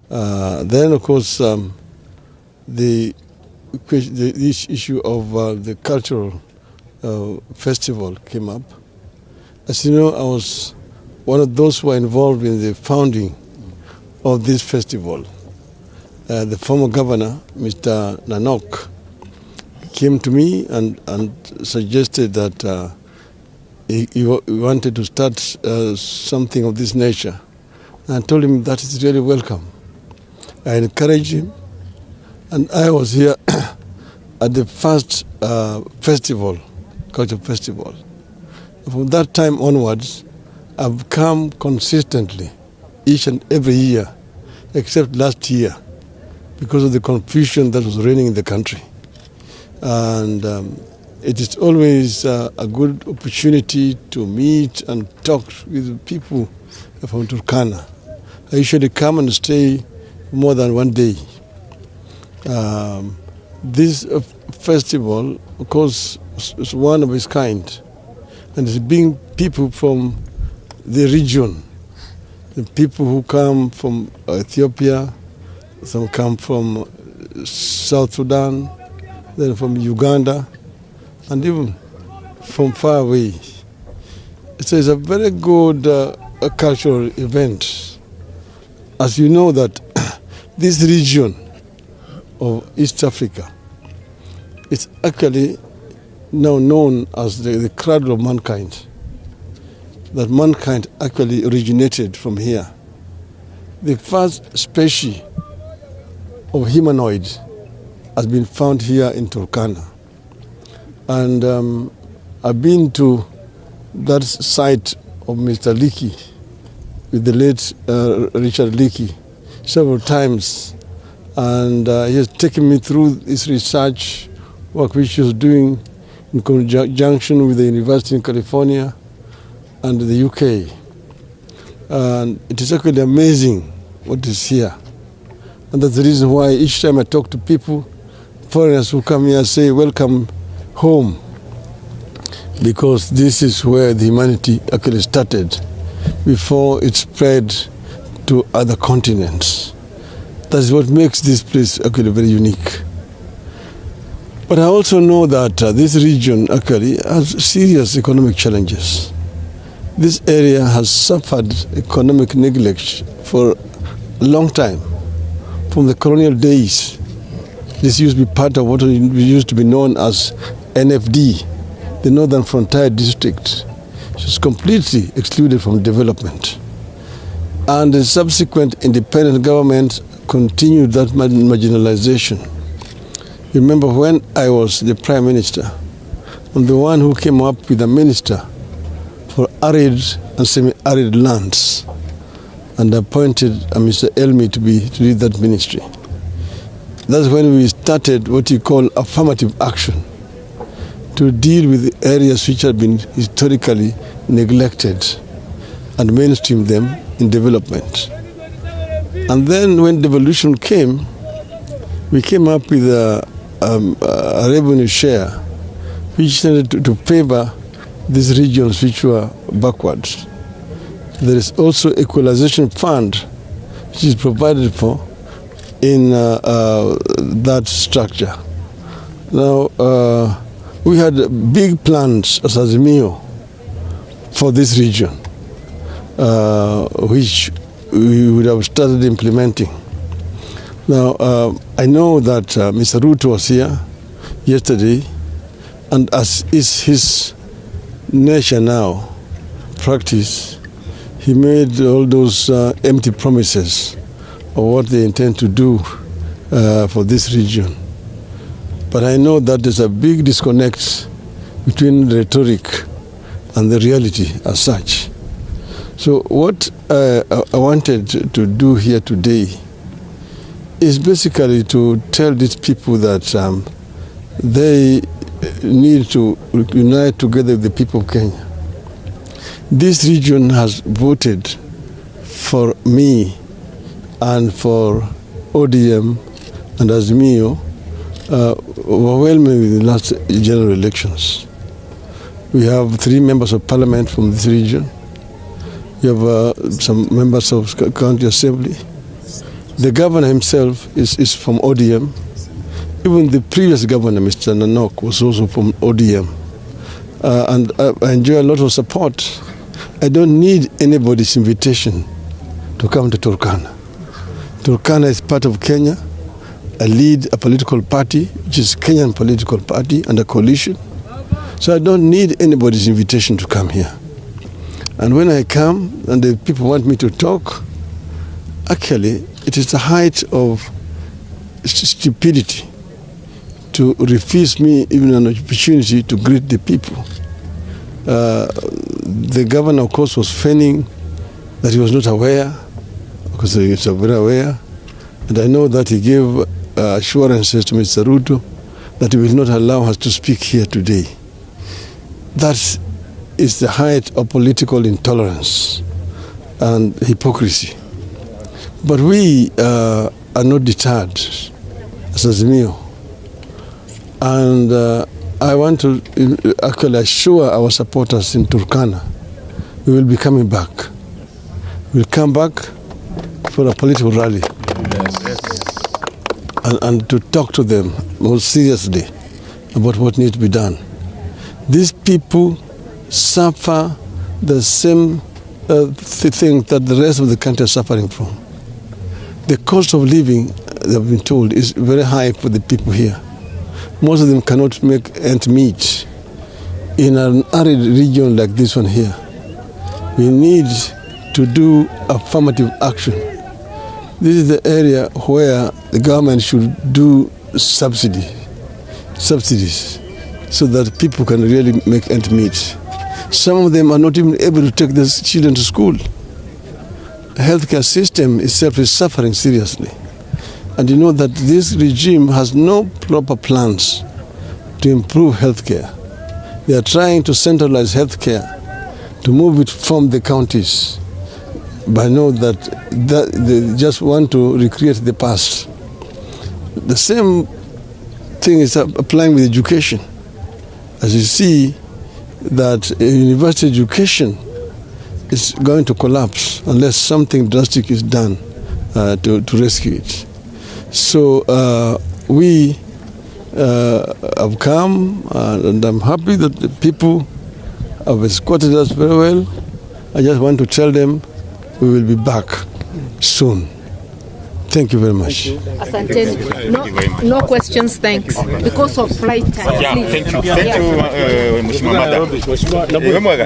Then, of course, the issue of the cultural festival came up. As you know, I was one of those who were involved in the founding of this festival. The former governor, Mr. Nanok, came to me and suggested that he wanted to start something of this nature. And I told him that is really welcome. I encouraged him, and I was here at the first cultural festival. From that time onwards, I've come consistently each and every year, except last year, because of the confusion that was reigning in the country. And it is always a good opportunity to meet and talk with people from Turkana. I usually come and stay more than one day. This festival, of course, is one of its kind, and it's being people from the region, the people who come from Ethiopia, some come from South Sudan, then from Uganda, and even from far away. So it's a very good cultural event. As you know that this region of East Africa is actually now known as the cradle of mankind, that mankind actually originated from here. The first species of humanoid has been found here in Turkana. And I've been to that site of Mr. Leakey, with the late Richard Leakey, several times. And he has taken me through his research work which he was doing in conjunction with the University in California and the UK. And it is actually amazing what is here. And that's the reason why each time I talk to people, foreigners who come here say, welcome home, because this is where the humanity actually started before it spread to other continents. That's what makes this place actually very unique. But I also know that this region actually has serious economic challenges. This area has suffered economic neglect for a long time. From the colonial days, this used to be part of what used to be known as NFD, the Northern Frontier District. It was completely excluded from development. And the subsequent independent government continued that marginalization. Remember when I was the Prime Minister, I'm the one who came up with a minister for arid and semi-arid lands, and appointed Mr. Elmi to lead that ministry. That's when we started what you call affirmative action, to deal with the areas which had been historically neglected and mainstream them in development. And then when devolution came, we came up with a revenue share which tended to favor these regions which were backwards. There is also equalization fund which is provided for in that structure. Now, we had big plans as Azimio for this region, which we would have started implementing. Now, I know that Mr. Ruto was here yesterday, and as is his nature now, practice, he made all those empty promises of what they intend to do for this region. But I know that there's a big disconnect between the rhetoric and the reality as such. So what I wanted to do here today is basically to tell these people that they need to unite together with the people of Kenya. This region has voted for me and for ODM and Azimio overwhelmingly in the last general elections. We have 3 members of parliament from this region. We have some members of county assembly. The governor himself is from ODM. Even the previous governor, Mr. Nanok, was also from ODM. And I enjoy a lot of support. I don't need anybody's invitation to come to Turkana. Turkana is part of Kenya. I lead a political party, which is Kenyan political party and a coalition. So I don't need anybody's invitation to come here. And when I come and the people want me to talk, actually, it is the height of stupidity to refuse me even an opportunity to greet the people. The governor, of course, was feigning that he was not aware, because he is very aware. And I know that he gave assurances to Mr. Ruto that he will not allow us to speak here today. That is the height of political intolerance and hypocrisy. But we are not deterred as Azimio. And I want to actually assure our supporters in Turkana, we will be coming back. We'll come back for a political rally. Yes. And to talk to them more seriously about what needs to be done. These people suffer the same thing that the rest of the country is suffering from. The cost of living, they have been told, is very high for the people here. Most of them cannot make ends meet. In an arid region like this one here, we need to do affirmative action. This is the area where the government should do subsidies, so that people can really make ends meet. Some of them are not even able to take their children to school. The healthcare system itself is suffering seriously. And you know that this regime has no proper plans to improve healthcare. They are trying to centralize healthcare, to move it from the counties. But I know that they just want to recreate the past. The same thing is applying with education. As you see, that university education is going to collapse unless something drastic is done to rescue it. So we have come, and I'm happy that the people have escorted us very well. I just want to tell them we will be back soon. Thank you very much. Asante. No questions, thanks. Because of flight time. Yeah, thank you. Thank you, Mheshimiwa Mada.